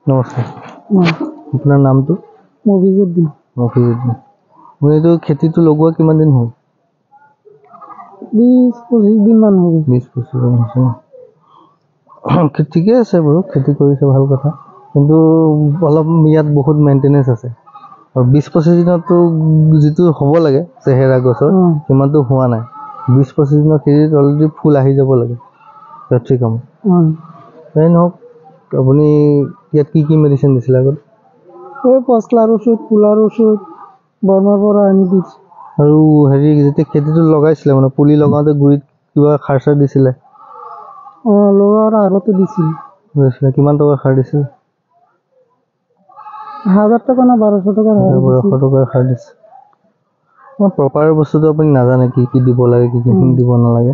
নমস্কাৰ আপোনাৰ নামটো মফিজুদ্দিন আপুনি এইটো খেতিটো লগোৱা কিমান দিন হ'ল 20-25 দিন মান হ'ল 20-25 দিন হৈছে ঠিকে আছে বাৰু খেতি কৰিছে ভাল কথা কিন্তু অলপ ইয়াত বহুত মেইনটেনেন্স আছে আৰু 20-25 দিনতো যিটো হ'ব লাগে চেহেৰা গছৰ সিমানটো হোৱা নাই 20-25 দিনৰ খেতিত অলৰেডি ফুল আহি যাব লাগে ঠিক কাম এই নহওক আপুনি ইয়াত কি মেডিচিন দিছিল আগত এই পচলাৰ ওষুধ ফুলাৰ ওষুধ বৰ্মাৰ পৰা আনি দিছে আৰু হেৰি যেতিয়া খেতিটো লগাইছিলে মানে পুলি লগাওঁতে গুৰিত কিবা সাৰ চাৰ দিছিলে লগোৱাৰ আগতে দিছিল কিমান টকা সাৰ দিছিল 1000 টকা না 1200 টকাৰ 1200 টকাৰ সাৰ দিছে প্ৰপাৰ বস্তুটো আপুনি নাজানে কি দিব লাগে কি দিব নালাগে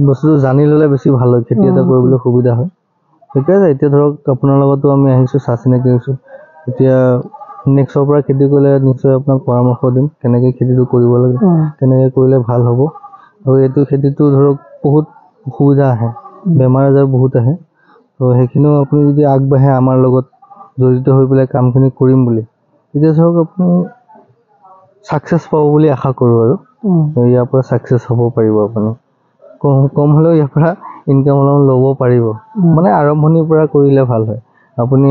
বস্তুটো জানি ল'লে বেছি ভাল হয় খেতি এটা কৰিবলৈ সুবিধা হয় ঠিক আছে এতিয়া ধৰক আপোনাৰ লগতো আমি আহিছোঁ চিনাকি হৈছোঁ এতিয়া নেক্সটৰ পৰা খেতি কৰিলে নিশ্চয় আপোনাক পৰামৰ্শ দিম কেনেকৈ খেতিটো কৰিব লাগে কেনেকৈ কৰিলে ভাল হ'ব আৰু এইটো খেতিটো ধৰক বহুত অসুবিধা আহে বেমাৰ আজাৰ বহুত আহে তো সেইখিনিও আপুনি যদি আগবাঢ়ে আমাৰ লগত জড়িত হৈ পেলাই কামখিনি কৰিম বুলি তেতিয়া ধৰক আপুনি ছাকচেছ পাব বুলি আশা কৰোঁ আৰু ইয়াৰ পৰা ছাকচেছ হ'ব পাৰিব আপুনি কম হ'লেও ইয়াৰ পৰা ইনকাম অলপ ল'ব পাৰিব মানে আৰম্ভণিৰ পৰা কৰিলে ভাল হয় আপুনি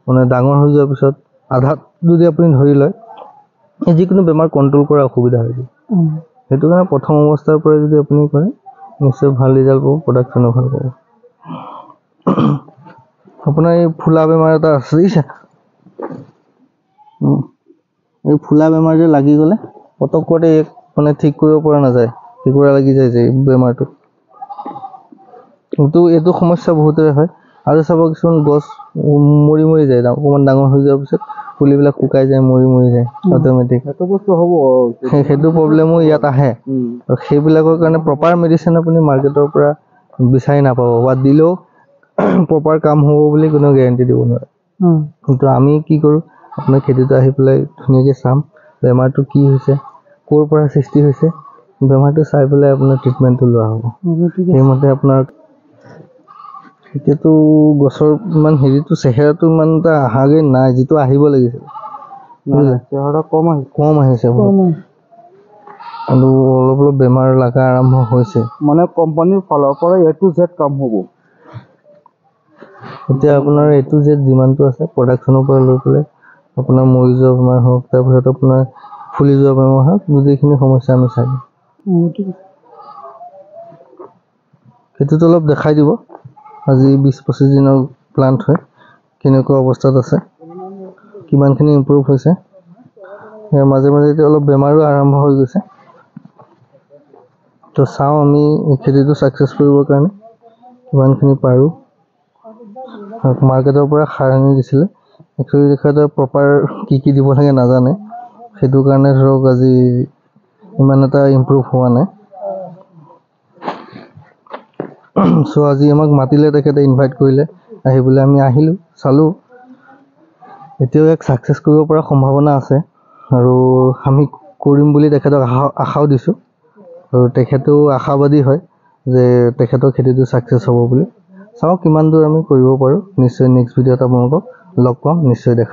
মানে ডাঙৰ হৈ যোৱাৰ পিছত আধাত যদি আপুনি ধৰি লয় যিকোনো বেমাৰ কণ্ট্ৰল কৰা অসুবিধা হয় সেইটো কাৰণে প্ৰথম অৱস্থাৰ পৰা যদি আপুনি কৰে নিশ্চয় ভাল ৰিজাল্ট পাব প্ৰডাকশ্যনো ভাল পাব আপোনাৰ এই ফুলা বেমাৰ এটা আছে দেখিছে এই ফুলা বেমাৰ যে লাগি গ'লে পটকতে মানে ঠিক কৰিব পৰা নাযায় ঠিকুৰা লাগি যায় যে বেমাৰটো কিন্তু এইটো সমস্যা বহুতৰে হয় আৰু চাব কিছুমান গছ মৰি যায় অকণমান ডাঙৰ হৈ যোৱাৰ পিছত পুলিবিলাক শুকাই যায় মৰি যায় অট'মেটিক সেইটো বস্তু হ'ব সেইটো প্ৰব্লেমো ইয়াত আহে আৰু সেইবিলাকৰ কাৰণে প্ৰপাৰ মেডিচিন আপুনি মাৰ্কেটৰ পৰা বিচাৰি নাপাব বা দিলেও প্ৰপাৰ কাম হ'ব বুলি কোনো গেৰেণ্টি দিব নোৱাৰে কিন্তু আমি কি কৰোঁ আপোনাৰ খেতিটো আহি পেলাই ধুনীয়াকৈ চাম বেমাৰটো কি হৈছে ক'ৰ পৰা সৃষ্টি হৈছে বেমাৰটো চাই পেলাই আপোনাৰ ট্ৰিটমেণ্টটো লোৱা হ'ব সেইমতে আপোনাৰ এতিয়াতো গছৰ ইমান হেৰিটো চেহেৰাটো ইমান এটা অহাগৈ নাই যিটো আহিব লাগিছিল চেহেৰা কম আহিছে আৰু অলপ বেমাৰ লগা আৰম্ভ হৈছে মানে কোম্পানীৰ ফালৰ পৰা A to Z কাম হ'ব এতিয়া আপোনাৰ A to Z যিমানটো আছে প্ৰডাকশ্যনৰ পৰা লৈ পেলাই আপোনাৰ মৰি যোৱা বেমাৰ হওক তাৰপিছত আপোনাৰ ফুলি যোৱা বেমাৰ হওক গোটেইখিনি সমস্যা আমি চাই দিম খেতিটো অলপ দেখাই দিব আজি 20-25 দিনৰ প্লান্ট হয় কেনেকুৱা অৱস্থাত আছে কিমানখিনি ইম্প্ৰুভ হৈছে ইয়াৰ মাজে মাজে এতিয়া অলপ বেমাৰো আৰম্ভ হৈ গৈছে তো চাওঁ আমি খেতিটো ছাকচেছ কৰিবৰ কাৰণে কিমানখিনি পাৰোঁ মাৰ্কেটৰ পৰা সাৰ আনি দিছিলে একচুৱেলি তেখেতে প্ৰপাৰ কি দিব লাগে নাজানে সেইটো কাৰণে ধৰক আজি ইমান এটা ইম্প্ৰুভ হোৱা নাই চ' আজি আমাক মাতিলে তেখেতে ইনভাইট কৰিলে আহিবলৈ আমি আহিলোঁ চালোঁ এতিয়াও এক ছাকচেছ কৰিব পৰা সম্ভাৱনা আছে আৰু আমি কৰিম বুলি তেখেতক আশাও দিছোঁ আৰু তেখেতেও আশাবাদী হয় যে তেখেতৰ খেতিটো ছাকচেছ হ'ব বুলি চাওঁ কিমান দূৰ আমি কৰিব পাৰোঁ নিশ্চয় নেক্সট ভিডিঅ'ত আপোনালোকক লগ পাম নিশ্চয় দেখাম